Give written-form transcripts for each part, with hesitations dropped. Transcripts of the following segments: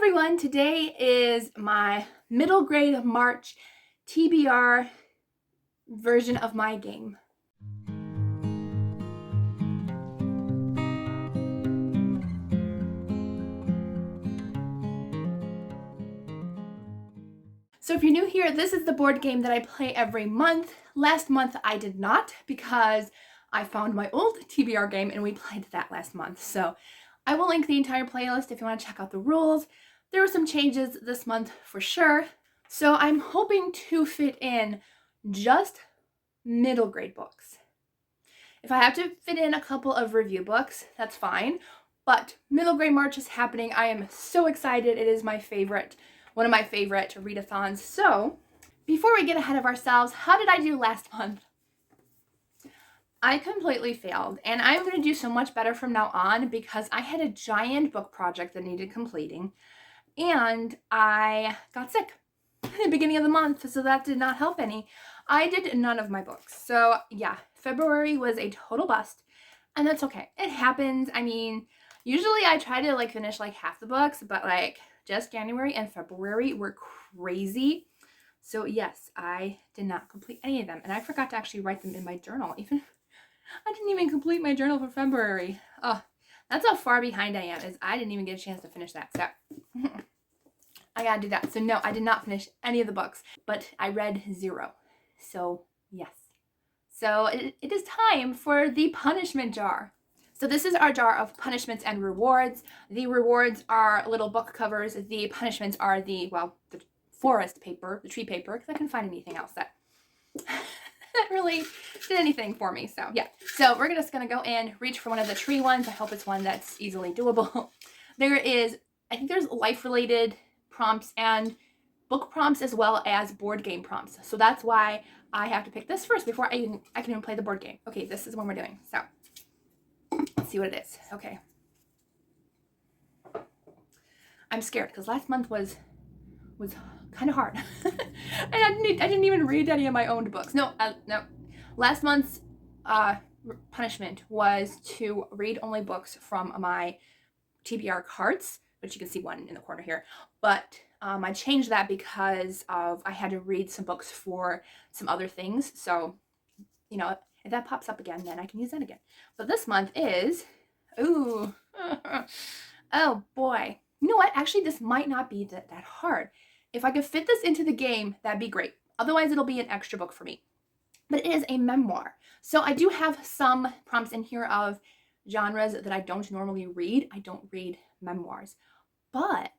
everyone, today is my middle grade March TBR version of my game. So if you're new here, this is the board game that I play every month. Last month I did not because I found my old TBR game and we played that last month. So I will link the entire playlist if you want to check out the rules. There were some changes this month for sure. So I'm hoping to fit in just middle grade books. If I have to fit in a couple of review books, that's fine. But middle grade March is happening. I am so excited. It is my favorite, one of my favorite readathons. So before we get ahead of ourselves, how did I do last month? I completely failed, and I'm going to do so much better from now on because I had a giant book project that needed completing, and I got sick at the beginning of the month, so that did not help any. I did none of my books. So yeah, February was a total bust, and that's okay. It happens. I mean, usually I try to finish half the books, but just January and February were crazy. So yes, I did not complete any of them, and I forgot to actually write them in my journal. I didn't even complete my journal for February. Oh, that's how far behind I am, is I didn't even get a chance to finish that. So I gotta do that. So no, I did not finish any of the books, but I read 0. So yes. So it is time for the punishment jar. So this is our jar of punishments and rewards. The rewards are little book covers. The punishments are the forest paper, the tree paper, because I couldn't find anything else that that really did anything for me. So yeah, so we're just gonna go in, reach for one of the tree ones. I hope it's one that's easily doable. I think there's life-related prompts and book prompts as well as board game prompts. So that's why I have to pick this first before I can even play the board game. Okay, this is what we're doing. So let's see what it is. Okay. I'm scared because last month was kind of hard. And I didn't even read any of my own books. No. Last month's punishment was to read only books from my TBR cards, which you can see one in the corner here. But I changed that because I had to read some books for some other things. So, if that pops up again, then I can use that again. But this month is, oh boy. You know what? Actually, this might not be that hard. If I could fit this into the game, that'd be great. Otherwise, it'll be an extra book for me. But it is a memoir. So I do have some prompts in here of genres that I don't normally read. I don't read memoirs. But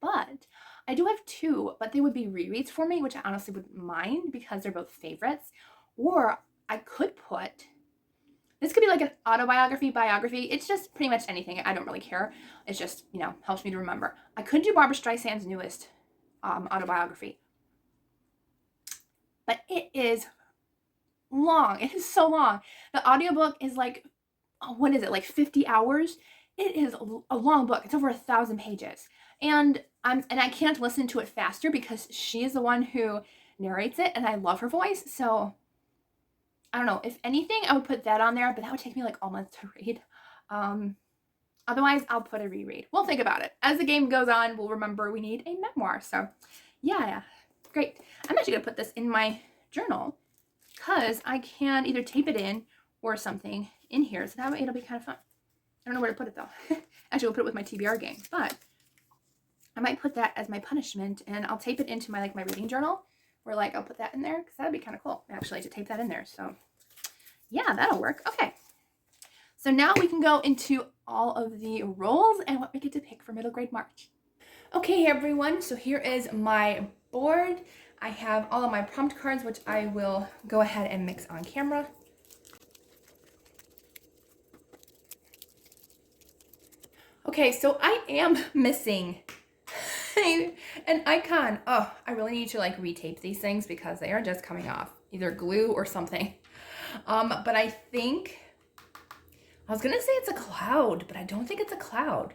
I do have 2, but they would be rereads for me, which I honestly wouldn't mind because they're both favorites. Or I could put, this could be like an autobiography, biography. It's just pretty much anything. I don't really care. It's just, helps me to remember. I could do Barbara Streisand's newest autobiography. But it is long. It is so long. The audiobook is 50 hours? It is a long book. It's over 1,000 pages. And I can't listen to it faster because she is the one who narrates it, and I love her voice. So I don't know. If anything, I would put that on there, but that would take me all month to read. Otherwise, I'll put a reread. We'll think about it. As the game goes on, we'll remember we need a memoir. So yeah, great. I'm actually gonna put this in my journal because I can either tape it in or something in here. So that way it'll be kind of fun. I don't know where to put it though. Actually, we'll put it with my TBR game, but I might put that as my punishment, and I'll tape it into my my reading journal, where I'll put that in there because that'd be kind of cool actually to tape that in there. So yeah, that'll work. Okay. So now we can go into all of the roles and what we get to pick for middle grade March. Okay, everyone. So here is my board. I have all of my prompt cards, which I will go ahead and mix on camera. Okay, so I am missing an icon. Oh, I really need to retape these things because they are just coming off, either glue or something. But I think, I was gonna say it's a cloud, but I don't think it's a cloud.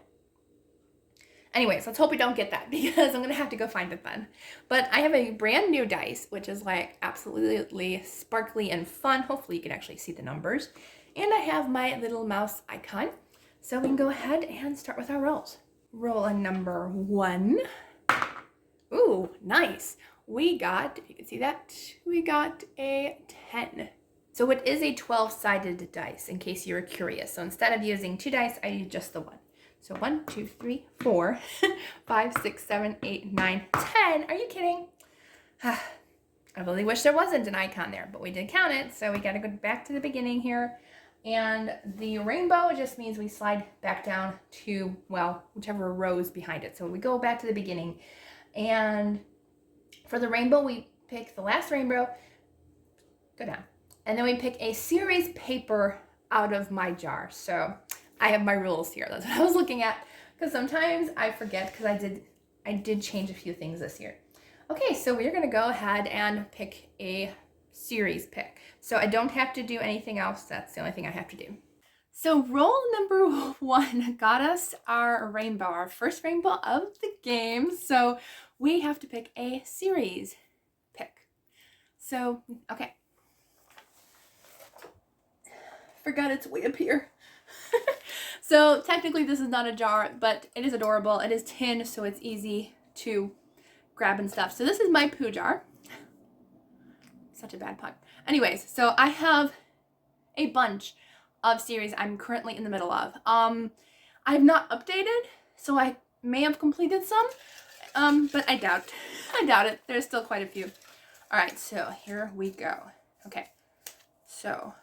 Anyways, let's hope we don't get that because I'm gonna have to go find it then. But I have a brand new dice, which is absolutely sparkly and fun. Hopefully you can actually see the numbers. And I have my little mouse icon. So we can go ahead and start with our rolls. Roll a number 1. Ooh, nice. We got, if you can see that, we got a 10. So it is a 12-sided dice, in case you were curious. So instead of using 2 dice, I use just the 1. So 1, 2, 3, 4, 5, 6, 7, 8, 9, 10. Are you kidding? I really wish there wasn't an icon there, but we did count it. So we got to go back to the beginning here. And the rainbow just means we slide back down to, well, whichever row is behind it. So we go back to the beginning. And for the rainbow, we pick the last rainbow, go down. And then we pick a series paper out of my jar. So I have my rules here. That's what I was looking at, because sometimes I forget, because I did change a few things this year. Okay, so we're gonna go ahead and pick a series pick. So I don't have to do anything else. That's the only thing I have to do. So roll number 1 got us our rainbow, our first rainbow of the game. So we have to pick a series pick. So, okay. Forgot it's way up here. So technically this is not a jar, but it is adorable. It is tin, so it's easy to grab and stuff. So this is my poo jar. Such a bad pun. Anyways, so I have a bunch of series I'm currently in the middle of. I've not updated, so I may have completed some, but I doubt it. There's still quite a few. All right, so here we go. Okay, so,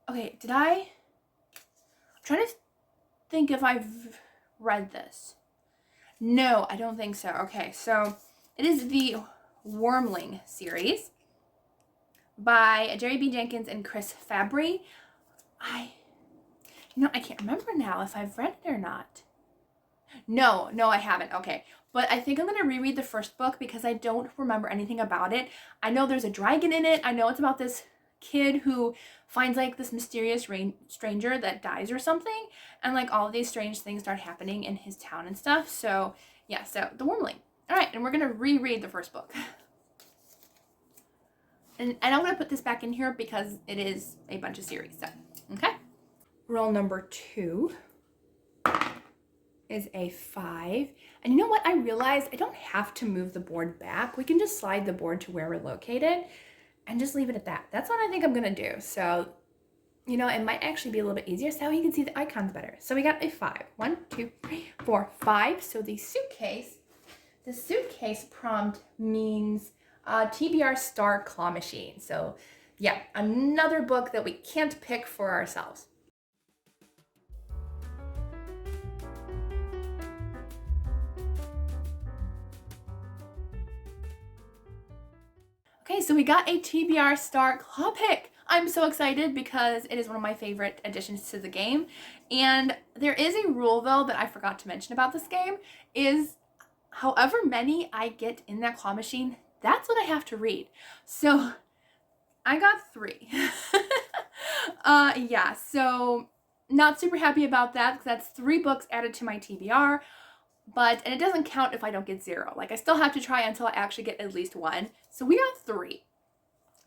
okay, I'm trying to think if I've read this. No, I don't think so. Okay, so it is the Wormling series by Jerry B. Jenkins and Chris Fabry. I can't remember now if I've read it or not. No, I haven't. Okay, but I think I'm going to reread the first book because I don't remember anything about it. I know there's a dragon in it. I know it's about this kid who finds like this mysterious stranger that dies or something, and like all of these strange things start happening in his town and stuff. So yeah, so the Wormling. All right, and we're going to reread the first book. And I'm going to put this back in here because it is a bunch of series. So, okay. Roll number 2 is a 5. And you know what? I realized I don't have to move the board back. We can just slide the board to where we're located and just leave it at that. That's what I think I'm going to do. So, you know, it might actually be a little bit easier so you can see the icons better. So we got a 5. 1, 2, 3, 4, 5. So the suitcase prompt means TBR Star Claw Machine. So yeah, another book that we can't pick for ourselves. Okay, so we got a TBR Star Claw pick. I'm so excited because it is one of my favorite additions to the game. And there is a rule though that I forgot to mention about this game is however many I get in that claw machine, that's what I have to read. So I got 3. Yeah, so not super happy about that because that's 3 books added to my TBR. And it doesn't count if I don't get 0. Like I still have to try until I actually get at least 1. So we got 3.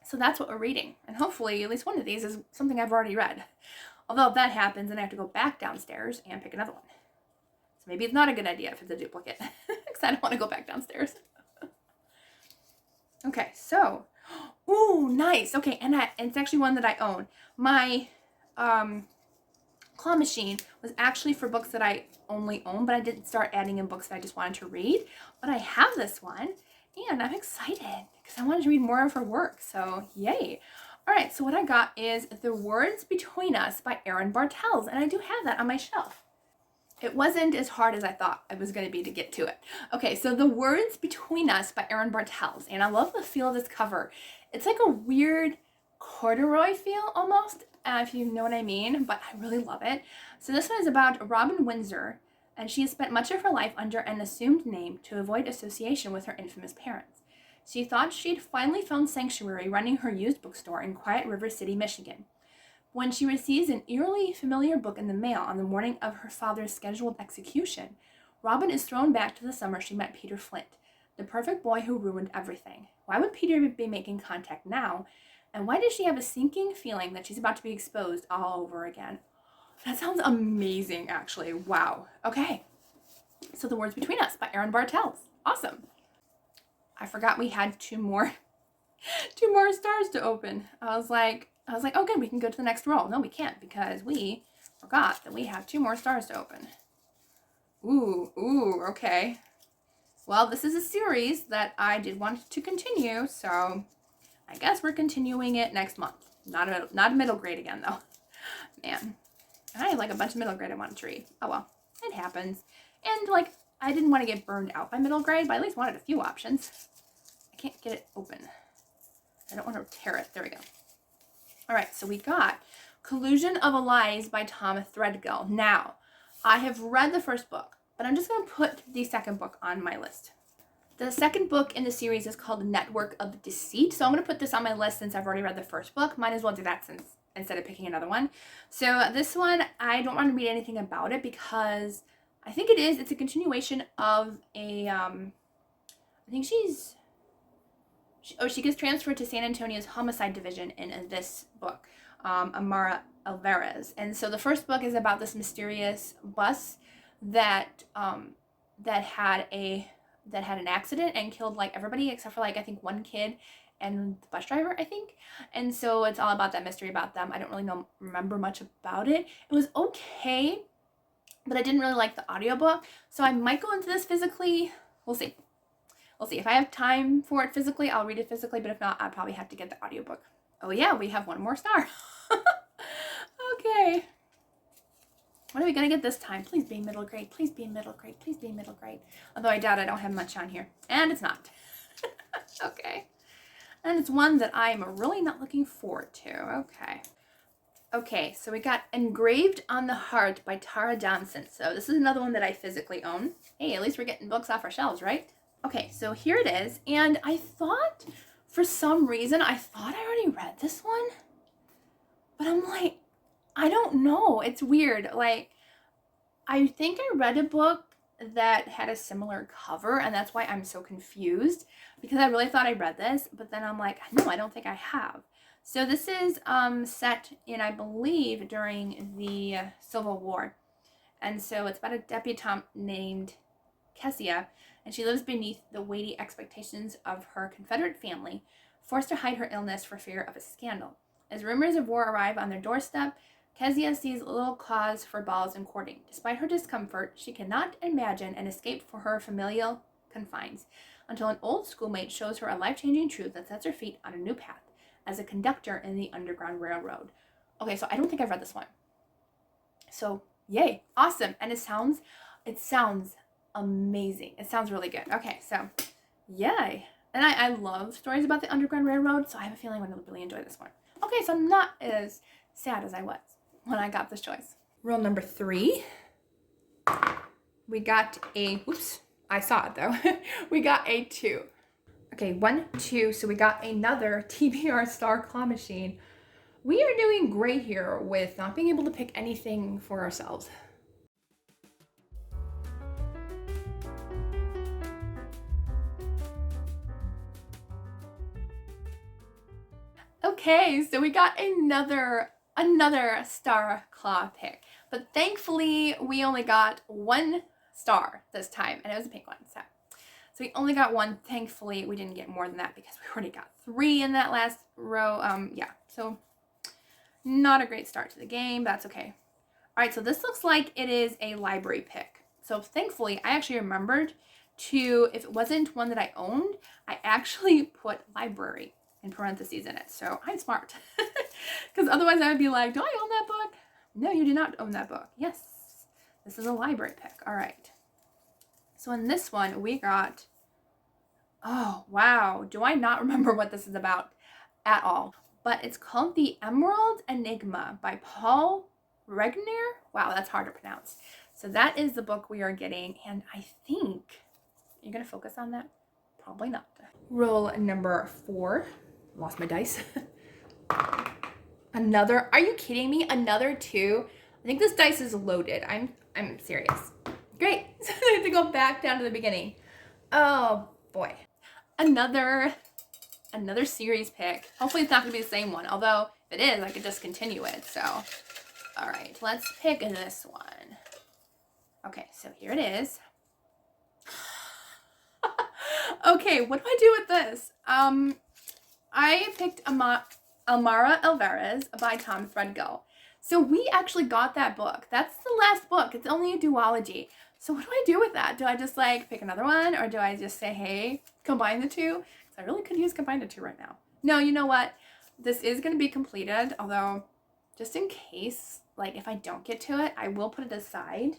So that's what we're reading. And hopefully at least one of these is something I've already read. Although if that happens, then I have to go back downstairs and pick another one. So maybe it's not a good idea if it's a duplicate. Because I don't want to go back downstairs. Okay, so, ooh, nice. Okay, and it's actually one that I own. My claw machine was actually for books that I only own, but I didn't start adding in books that I just wanted to read. But I have this one, and I'm excited because I wanted to read more of her work. So, yay. All right, so what I got is The Words Between Us by Erin Bartels, and I do have that on my shelf. It wasn't as hard as I thought it was going to be to get to it. Okay, so The Words Between Us by Erin Bartels, and I love the feel of this cover. It's like a weird corduroy feel almost, if you know what I mean, but I really love it. So this one is about Robin Windsor, and she has spent much of her life under an assumed name to avoid association with her infamous parents. She thought she'd finally found sanctuary running her used bookstore in Quiet River City, Michigan. When she receives an eerily familiar book in the mail on the morning of her father's scheduled execution, Robin is thrown back to the summer she met Peter Flint, the perfect boy who ruined everything. Why would Peter be making contact now? And why does she have a sinking feeling that she's about to be exposed all over again? That sounds amazing, actually. Wow. Okay. So The Words Between Us by Aaron Bartels. Awesome. I forgot we had two more stars to open. I was like, oh good, we can go to the next roll. No, we can't because we forgot that we have 2 more stars to open. Ooh, okay. Well, this is a series that I did want to continue, so I guess we're continuing it next month. Not a middle grade again, though. Man, I have like a bunch of middle grade I wanted to read. Oh well, it happens. And like, I didn't want to get burned out by middle grade, but I at least wanted a few options. I can't get it open. I don't want to tear it. There we go. All right, so we got Collusion of Allies by Tom Threadgill. Now, I have read the first book, but I'm just going to put the second book on my list. The second book in the series is called Network of Deceit. So I'm going to put this on my list since I've already read the first book. Might as well do that instead of picking another one. So this one, I don't want to read anything about it because I think it's a continuation of a, I think she gets transferred to San Antonio's homicide division in this book, Amara Alvarez. And so the first book is about this mysterious bus that had an accident and killed like everybody except for like I think one kid and the bus driver, I think. And so it's all about that mystery about them. I don't really remember much about it. It was okay, but I didn't really like the audiobook. So I might go into this physically. We'll see. We'll see. If I have time for it physically, I'll read it physically, but if not, I'll probably have to get the audiobook. Oh yeah, we have 1 more star. Okay. What are we going to get this time? Please be middle grade. Please be middle grade. Please be middle grade. Although I doubt I don't have much on here. And it's not. Okay. And it's one that I'm really not looking forward to. Okay. Okay, so we got Engraved on the Heart by Tara Johnson. So this is another one that I physically own. Hey, at least we're getting books off our shelves, right? Okay, so here it is. And I thought, for some reason, I already read this one. But I'm like, I don't know. It's weird. Like, I think I read a book that had a similar cover, and that's why I'm so confused, because I really thought I read this, but then I'm like, no, I don't think I have. So this is set in, I believe, during the Civil War. And so it's about a debutante named Kessia, and she lives beneath the weighty expectations of her Confederate family, forced to hide her illness for fear of a scandal. As rumors of war arrive on their doorstep, Kezia sees little cause for balls and courting. Despite her discomfort, she cannot imagine an escape for her familial confines until an old schoolmate shows her a life-changing truth that sets her feet on a new path as a conductor in the Underground Railroad. Okay, so I don't think I've read this one. So, yay, awesome. And it sounds amazing. It sounds really good. Okay, so, yay. And I love stories about the Underground Railroad, so I have a feeling I'm going to really enjoy this one. Okay, so I'm not as sad as I was when I got this choice. Rule number 3. We got a, oops, I saw it though. We got a 2. Okay, 1, 2, so we got another TBR Star Claw Machine. We are doing great here with not being able to pick anything for ourselves. Okay, so we got another Star Claw pick. But thankfully, we only got 1 star this time, and it was a pink one, so we only got 1. Thankfully, we didn't get more than that because we already got 3 in that last row. Yeah, so not a great start to the game. That's okay. All right, so this looks like it is a library pick. So thankfully, I actually remembered to, if it wasn't one that I owned, I actually put library in parentheses in it. So I'm smart. Because otherwise I would be like, do I own that book? No, you do not own that book. Yes, this is a library pick. All right. So in this one, we got, oh, wow. Do I not remember what this is about at all? But it's called The Emerald Enigma by Paul Regnier. Wow, that's hard to pronounce. So that is the book we are getting. And I think, you're going to focus on that? Probably not. Roll number 4. Lost my dice. Another, are you kidding me? Another 2? I think this dice is loaded. I'm serious. Great. So I have to go back down to the beginning. Oh boy. Another series pick. Hopefully it's not gonna be the same one. Although if it is, I could just continue it. So All right, let's pick this one. Okay, so here it is. Okay, what do I do with this? I picked Amara Alvarez by Tom Threadgill. So we actually got that book. That's the last book. It's only a duology. So what do I do with that? Do I just like pick another one, or do I just say, hey, combine the two? Because I really could use combine the two right now. No, you know what? This is going to be completed, although just in case, like if I don't get to it, I will put it aside.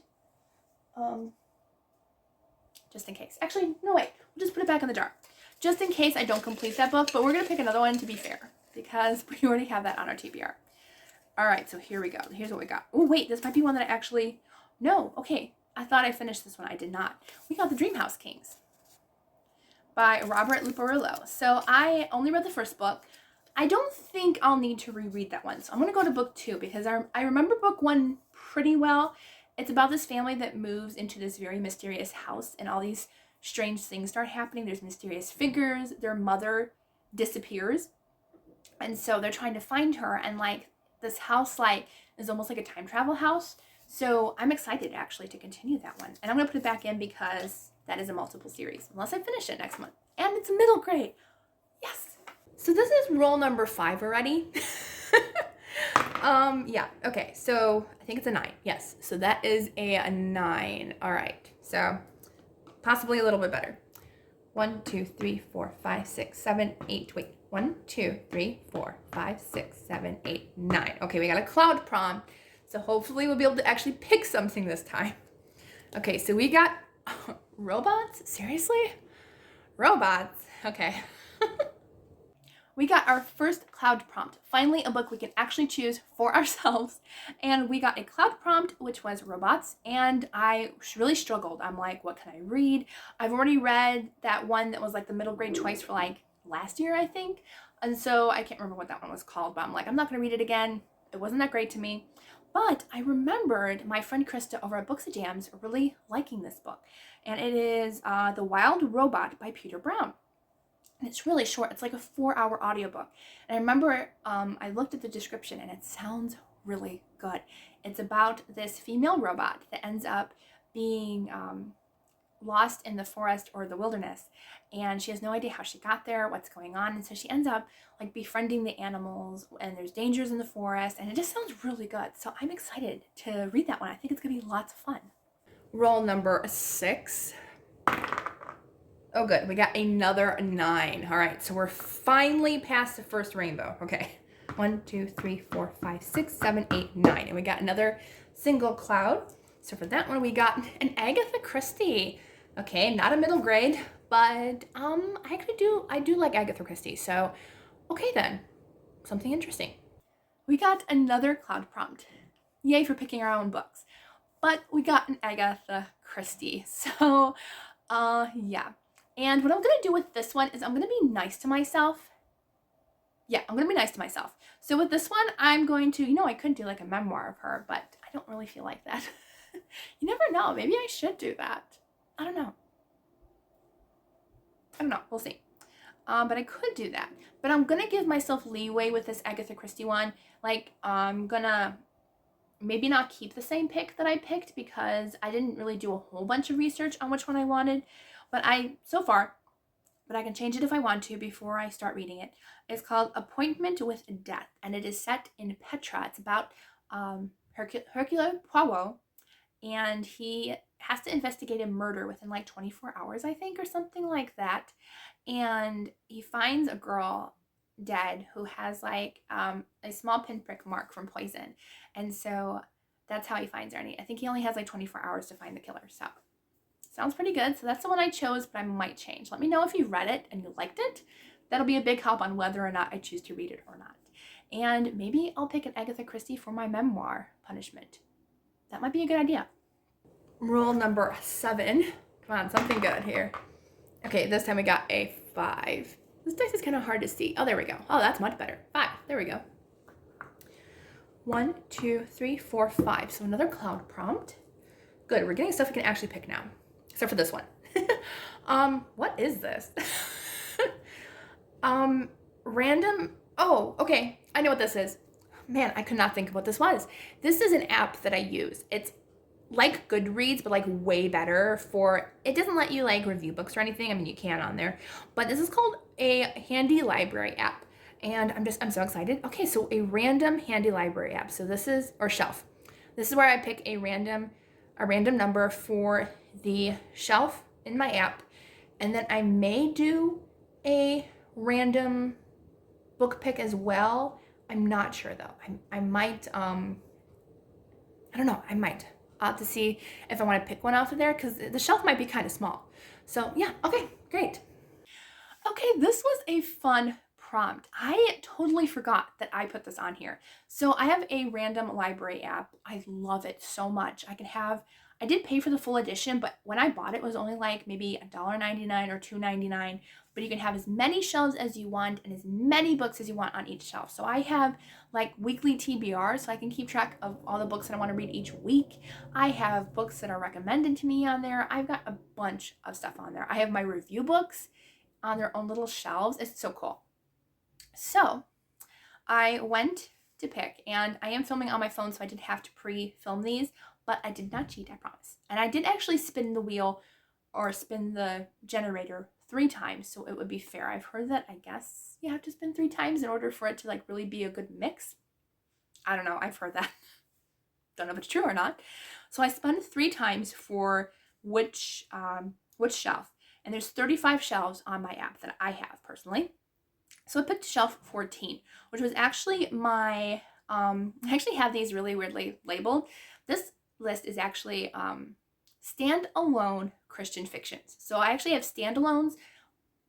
Just in case. Actually, no, wait. We'll just put it back in the jar. Just in case I don't complete that book, but we're going to pick another one to be fair, because we already have that on our TBR. All right, so here we go. Here's what we got. Oh, wait, this might be one that I actually... No, okay. I thought I finished this one. I did not. We got The Dreamhouse Kings by Robert Luparillo. So I only read the first book. I don't think I'll need to reread that one. So I'm going to go to book 2 because I remember book 1 pretty well. It's about this family that moves into this very mysterious house, and all these strange things start happening. There's mysterious figures. Their mother disappears. And so they're trying to find her, and like this house like is almost like a time travel house. So I'm excited actually to continue that one. And I'm going to put it back in because that is a multiple series, unless I finish it next month. And it's middle grade. Yes. So this is roll number 5 already. Yeah, okay, so I think it's a 9. Yes, so that is a 9. All right, so possibly a little bit better. 1, 2, 3, 4, 5, 6, 7, 8. Wait, 1, 2, 3, 4, 5, 6, 7, 8, 9. Okay, we got a cloud prompt, so hopefully we'll be able to actually pick something this time. Okay, so we got robots? Seriously? Robots? Okay. We got our first cloud prompt. Finally, a book we can actually choose for ourselves. And we got a cloud prompt, which was robots. And I really struggled. I'm like, what can I read? I've already read that one that was like the middle grade choice for like last year, I think. And so I can't remember what that one was called, but I'm like, I'm not going to read it again. It wasn't that great to me. But I remembered my friend Krista over at Books of Jams really liking this book. And it is The Wild Robot by Peter Brown. And it's really short. It's like a 4-hour audiobook. And I remember I looked at the description and it sounds really good. It's about this female robot that ends up being lost in the forest or the wilderness. And she has no idea how she got there, what's going on. And so she ends up like befriending the animals, and there's dangers in the forest. And it just sounds really good. So I'm excited to read that one. I think it's going to be lots of fun. Roll number 6. Oh, good. We got another 9. All right, so we're finally past the first rainbow. Okay. 1, 2, 3, 4, 5, 6, 7, 8, 9. And we got another single cloud. So for that one, we got an Agatha Christie. Okay, not a middle grade, but I do like Agatha Christie. So, okay then. Something interesting. We got another cloud prompt. Yay for picking our own books. But we got an Agatha Christie. So, yeah. And what I'm going to do with this one is I'm going to be nice to myself. Yeah, I'm going to be nice to myself. So with this one, I'm going to, I could do like a memoir of her, but I don't really feel like that. You never know. Maybe I should do that. I don't know. We'll see. But I could do that. But I'm going to give myself leeway with this Agatha Christie one. Like, I'm going to maybe not keep the same pick that I picked because I didn't really do a whole bunch of research on which one I wanted. But I can change it if I want to before I start reading it. It's called Appointment with Death, and it is set in Petra. It's about Hercule Poirot, and he has to investigate a murder within like 24 hours, I think, or something like that. And he finds a girl dead who has like a small pinprick mark from poison. And so that's how he finds her. And I think he only has like 24 hours to find the killer. So sounds pretty good. So that's the one I chose, but I might change. Let me know if you read it and you liked it. That'll be a big help on whether or not I choose to read it or not. And maybe I'll pick an Agatha Christie for my memoir, Punishment. That might be a good idea. Rule number 7. Come on, something good here. Okay, this time we got a 5. This dice is kind of hard to see. Oh, there we go. Oh, that's much better. 5. There we go. 1, 2, 3, 4, 5. So another cloud prompt. Good. We're getting stuff we can actually pick now. Except for this one. What is this? Random. Oh, okay. I know what this is. Man, I could not think of what this was. This is an app that I use. It's like Goodreads, but like way better for, it doesn't let you like review books or anything. I mean, you can on there, but this is called a handy library app. And I'm so excited. Okay, so a random handy library app. So this is, or shelf. This is where I pick a random number for the shelf in my app. And then I may do a random book pick as well. I'm not sure though. I might, I don't know, I might. I'll have to see if I want to pick one off of there because the shelf might be kind of small. So yeah, okay, great. Okay, this was a fun prompt. I totally forgot that I put this on here. So I have a random library app. I love it so much. I did pay for the full edition, but when I bought it, it was only like maybe $1.99 or $2.99. But you can have as many shelves as you want and as many books as you want on each shelf. So I have like weekly TBR, so I can keep track of all the books that I want to read each week. I have books that are recommended to me on there. I've got a bunch of stuff on there. I have my review books on their own little shelves. It's so cool. So I went to pick, and I am filming on my phone, so I did have to pre-film these, but I did not cheat, I promise. And I did actually spin the wheel or spin the generator 3 times, so it would be fair. I've heard that I guess you have to spin 3 times in order for it to like really be a good mix. I don't know, I've heard that. Don't know if it's true or not. So I spun 3 times for which shelf. And there's 35 shelves on my app that I have personally. So I picked shelf 14, which was actually my, I actually have these really weirdly labeled. This list is actually standalone Christian fictions. So I actually have standalones,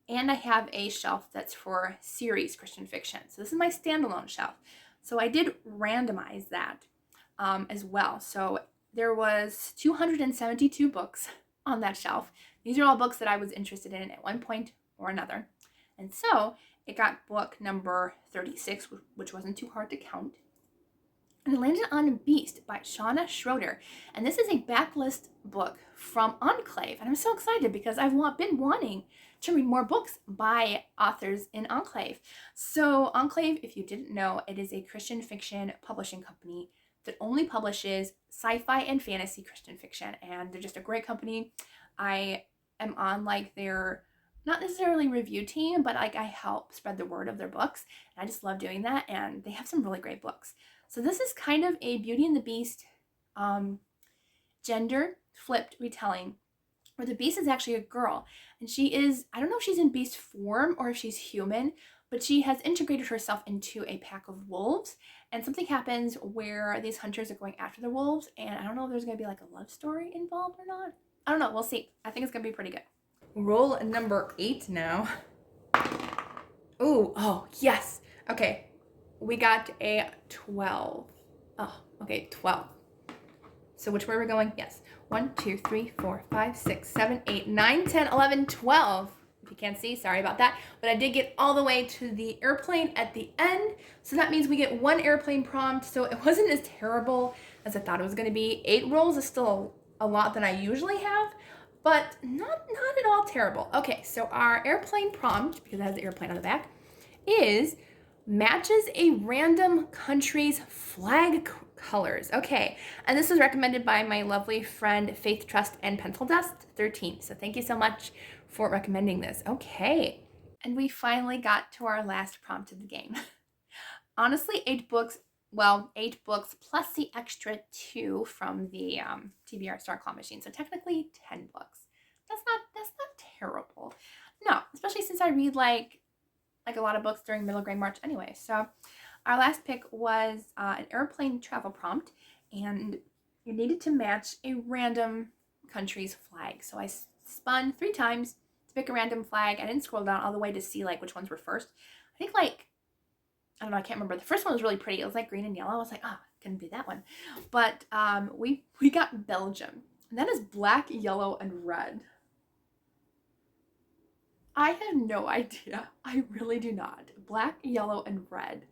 and I have a shelf that's for series Christian fiction. So this is my standalone shelf. So I did randomize that as well. So there was 272 books on that shelf. These are all books that I was interested in at one point or another. And so it got book number 36, which wasn't too hard to count. And it landed on Beast by Shauna Schroeder. And this is a backlist book from Enclave. And I'm so excited because I've been wanting to read more books by authors in Enclave. So Enclave, if you didn't know, it is a Christian fiction publishing company that only publishes sci-fi and fantasy Christian fiction. And they're just a great company. I am on like their, not necessarily review team, but like I help spread the word of their books. And I just love doing that. And they have some really great books. So this is kind of a Beauty and the Beast gender flipped retelling where the Beast is actually a girl. And she is, I don't know if she's in Beast form or if she's human, but she has integrated herself into a pack of wolves. And something happens where these hunters are going after the wolves. And I don't know if there's going to be like a love story involved or not. I don't know. We'll see. I think it's going to be pretty good. Roll number 8 now. Ooh, oh, yes. Okay. We got a 12. Oh, okay, 12. So which way are we going? Yes. 1, 2, 3, 4, 5, 6, 7, 8, 9, 10, 11, 12. If you can't see, sorry about that. But I did get all the way to the airplane at the end. So that means we get 1 airplane prompt. So it wasn't as terrible as I thought it was going to be. 8 rolls is still a lot than I usually have, but not at all terrible. Okay, so our airplane prompt, because it has the airplane on the back, is matches a random country's flag colors. Okay, and this was recommended by my lovely friend Faith Trust and Pencil Dust 13. So thank you so much for recommending this. Okay, and we finally got to our last prompt of the game. Honestly, 8 books plus the extra 2 from the TBR Star Claw machine. So technically 10 books. That's not terrible. No, especially since I read like a lot of books during middle grade March anyway. So our last pick was an airplane travel prompt, and you needed to match a random country's flag. So I spun 3 times to pick a random flag. I didn't scroll down all the way to see like which ones were first. I think like, I don't know, I can't remember. The first one was really pretty. It was like green and yellow. I was like, oh, couldn't be that one. But we got Belgium. And that is black, yellow, and red. I have no idea. I really do not. Black, yellow, and red.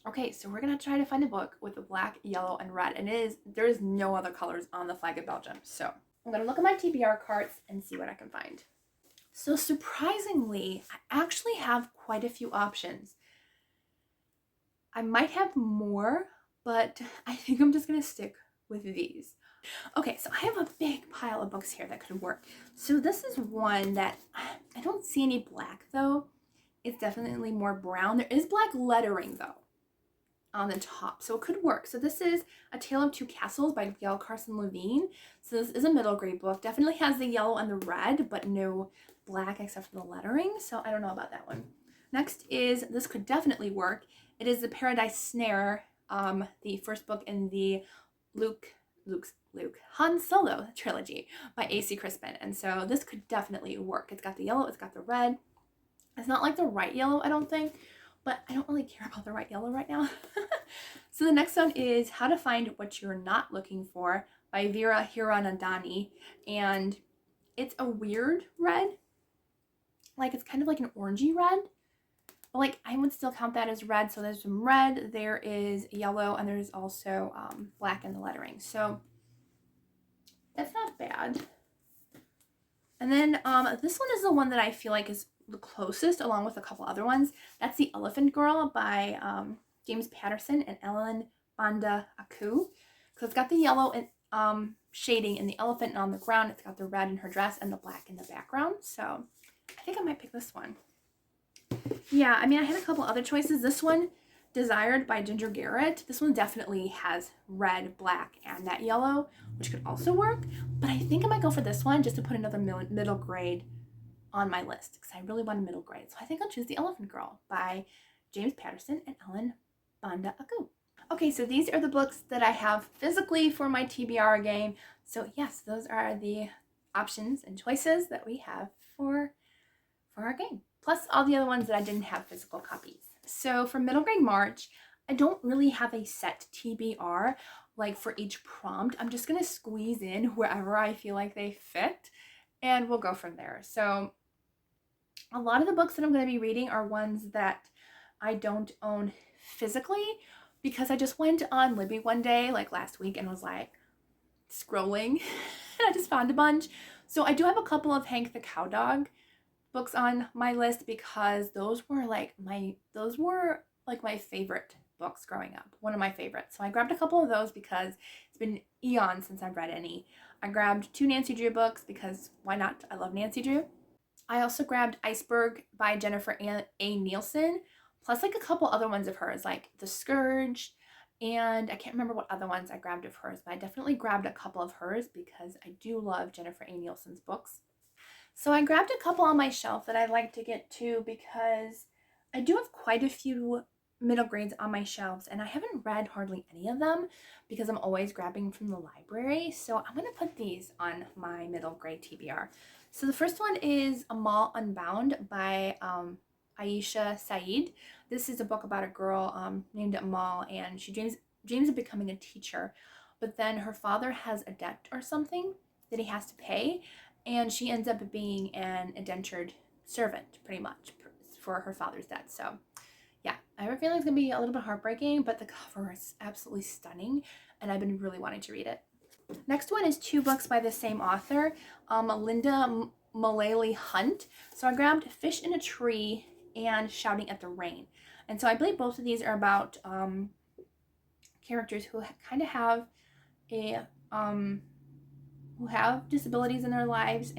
Okay, so we're gonna try to find a book with the black, yellow, and red. And there is no other colors on the flag of Belgium. So I'm gonna look at my TBR carts and see what I can find. So surprisingly, I actually have quite a few options. I might have more, but I think I'm just gonna stick with these. Okay, so I have a big pile of books here that could work. So this is one that I don't see any black though. It's definitely more brown. There is black lettering though on the top, so it could work. So this is A Tale of Two Castles by Gail Carson Levine. So this is a middle grade book. Definitely has the yellow and the red, but no black except for the lettering. So I don't know about that one. Next is, this could definitely work. It is The Paradise Snare, the first book in the Luke Han Solo trilogy by A.C. Crispin. And so this could definitely work. It's got the yellow, it's got the red. It's not like the right yellow, I don't think, but I don't really care about the right yellow right now. So the next one is How to Find What You're Not Looking For by Vera Hiranandani. And it's a weird red. Like, it's kind of like an orangey red. But like, I would still count that as red. So there's some red, there is yellow, and there's also black in the lettering. So that's not bad. And then this one is the one that I feel like is the closest, along with a couple other ones. That's The Elephant Girl by James Patterson and Ellen Banda Aku. So it's got the yellow and shading in the elephant and on the ground. It's got the red in her dress and the black in the background. So I think I might pick this one. Yeah, I mean, I had a couple other choices. This one, Desired by Ginger Garrett. This one definitely has red, black, and that yellow, which could also work. But I think I might go for this one just to put another middle grade on my list because I really want a middle grade. So I think I'll choose The Elephant Girl by James Patterson and Ellen Banda Aku. Okay, so these are the books that I have physically for my TBR game. So yes, those are the options and choices that we have for our game. Plus all the other ones that I didn't have physical copies. So for middle grade March, I don't really have a set TBR like for each prompt. I'm just gonna squeeze in wherever I feel like they fit and we'll go from there. So a lot of the books that I'm going to be reading are ones that I don't own physically because I just went on Libby one day like last week and was like scrolling and I just found a bunch. So I do have a couple of Hank the Cowdog books on my list because those were like my favorite books growing up, one of my favorites. So I grabbed a couple of those because it's been eons since I've read any. I grabbed 2 Nancy Drew books because why not? I love Nancy Drew. I also grabbed Iceberg by Jennifer A. Nielsen, plus like a couple other ones of hers, like The Scourge, and I can't remember what other ones I grabbed of hers, but I definitely grabbed a couple of hers because I do love Jennifer A. Nielsen's books. So I grabbed a couple on my shelf that I'd like to get to because I do have quite a few middle grades on my shelves and I haven't read hardly any of them because I'm always grabbing from the library. So I'm going to put these on my middle grade TBR. So the first one is Amal Unbound by Aisha Saeed. This is a book about a girl named Amal and she dreams of becoming a teacher, but then her father has a debt or something that he has to pay and she ends up being an indentured servant pretty much for her father's debt. So yeah, I have a feeling it's going to be a little bit heartbreaking, but the cover is absolutely stunning and I've been really wanting to read it. Next one is 2 books by the same author, Linda Mullally Hunt. So I grabbed Fish in a Tree and Shouting at the Rain. And so I believe both of these are about characters who kind of have who have disabilities in their lives,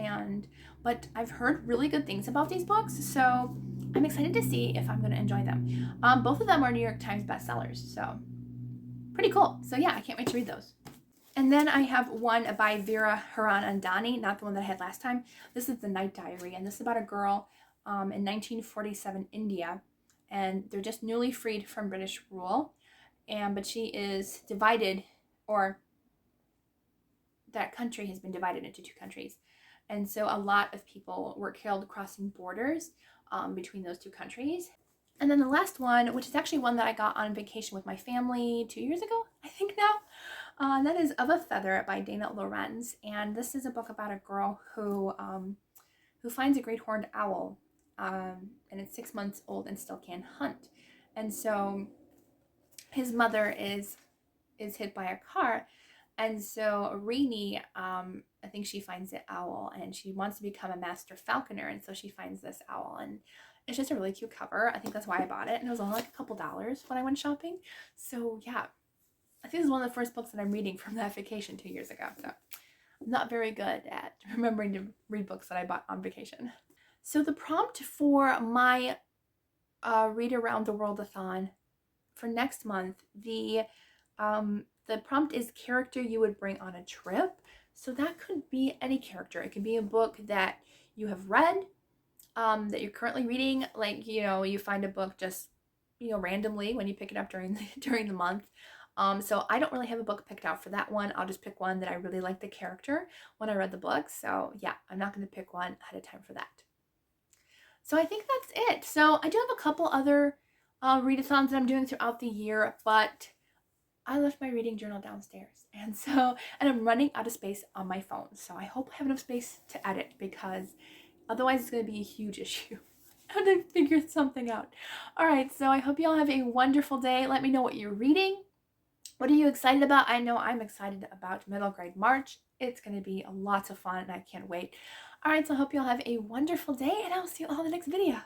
but I've heard really good things about these books, so I'm excited to see if I'm going to enjoy them. Both of them are New York Times bestsellers, so pretty cool. So yeah, I can't wait to read those. And then I have one by Vera Hiranandani, not the one that I had last time. This is The Night Diary, and this is about a girl in 1947 India, and they're just newly freed from British rule, but she is divided, or that country has been divided into 2 countries. And so a lot of people were killed crossing borders between those 2 countries. And then the last one, which is actually one that I got on vacation with my family 2 years ago, I think now, that is Of a Feather by Dana Lorenz. And this is a book about a girl who finds a great horned owl, and it's 6 months old and still can hunt. And so his mother is hit by a car, And so Rini, I think she finds the owl and she wants to become a master falconer. And so she finds this owl and it's just a really cute cover. I think that's why I bought it. And it was only like a couple dollars when I went shopping. So yeah, I think this is one of the first books that I'm reading from that vacation 2 years ago. So I'm not very good at remembering to read books that I bought on vacation. So the prompt for my Read Around the World-a-thon for next month, the prompt is character you would bring on a trip. So that could be any character. It could be a book that you have read, that you're currently reading. Like, you find a book just, randomly when you pick it up during the month. So I don't really have a book picked out for that one. I'll just pick one that I really like the character when I read the book. So yeah, I'm not going to pick one ahead of time for that. So I think that's it. So I do have a couple other readathons that I'm doing throughout the year, but I left my reading journal downstairs. And I'm running out of space on my phone. So I hope I have enough space to edit because otherwise it's going to be a huge issue. I have to figure something out. All right, so I hope you all have a wonderful day. Let me know what you're reading. What are you excited about? I know I'm excited about Middle Grade March. It's going to be lots of fun and I can't wait. All right, so I hope you all have a wonderful day and I'll see you all in the next video.